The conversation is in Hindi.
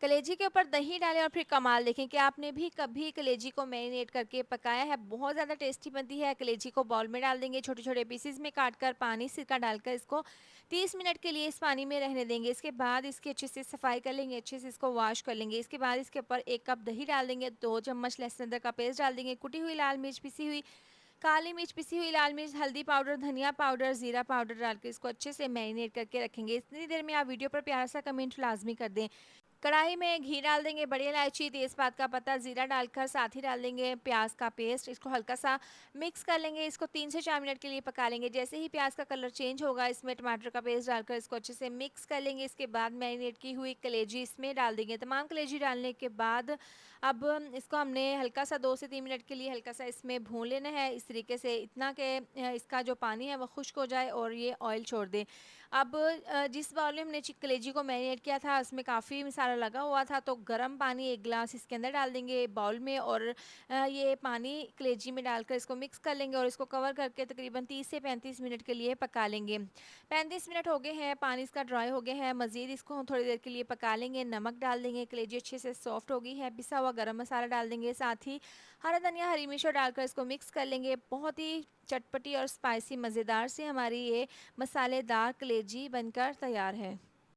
कलेजी के ऊपर दही डालें और फिर कमाल देखें कि आपने भी कभी कलेजी को मैरिनेट करके पकाया है। बहुत ज़्यादा टेस्टी बनती है। कलेजी को बाउल में डाल देंगे, छोटे-छोटे पीसेस में काट कर, पानी सिरका डालकर इसको 30 मिनट के लिए इस पानी में रहने देंगे। इसके बाद इसकी अच्छे से सफाई कर लेंगे, अच्छे से इसको वॉश कर लेंगे। इसके बाद इसके ऊपर 1 कप दही डाल देंगे, 2 चम्मच लहसुन अदरक का पेस्ट डाल देंगे, कुटी हुई लाल मिर्च पिसी हुई, काली मिर्च पिसी हुई, लाल मिर्च, हल्दी पाउडर, धनिया पाउडर, ज़ीरा पाउडर डाल के इसको अच्छे से मैरिनेट करके रखेंगे। इतनी देर में आप वीडियो पर प्यारा सा कमेंट लाज़मी कर दें। कढ़ाई में घी डाल देंगे, बड़ी इलायची, तेज़पात का पत्ता, ज़ीरा डालकर साथ ही डाल देंगे प्याज का पेस्ट। इसको हल्का सा मिक्स कर लेंगे। इसको 3 से 4 मिनट के लिए पका लेंगे। जैसे ही प्याज का कलर चेंज होगा, इसमें टमाटर का पेस्ट डालकर इसको अच्छे से मिक्स कर लेंगे। इसके बाद मैरिनेट की हुई कलेजी इसमें डाल देंगे। तमाम कलेजी डालने के बाद अब इसको हमने हल्का सा 2 से 3 मिनट के लिए हल्का सा इसमें भून लेना है, इस तरीके से, इतना कि इसका जो पानी है वो खुश्क हो जाए और ये ऑयल छोड़ दे। अब जिस बाउल में हमने कलेजी को मैरिनेट किया था, उसमें काफ़ी मसाला लगा हुआ था, तो गर्म पानी 1 गिलास इसके अंदर डाल देंगे बाउल में और ये पानी कलेजी में डालकर इसको मिक्स कर लेंगे और इसको कवर करके तकरीबन 30 से 35 मिनट के लिए पका लेंगे। 35 मिनट हो गए हैं, पानी इसका ड्राई हो गया है। मज़ीद इसको हम थोड़ी देर के लिए पका लेंगे। नमक डाल देंगे, कलेजी अच्छे से सॉफ्ट हो गई है। पिसा हुआ गरम मसाला डाल देंगे, साथ ही हरा धनिया, हरी मिर्च डालकर इसको मिक्स कर लेंगे। बहुत ही चटपटी और स्पाइसी मज़ेदार से हमारी ये मसालेदार कलेजी बनकर तैयार है।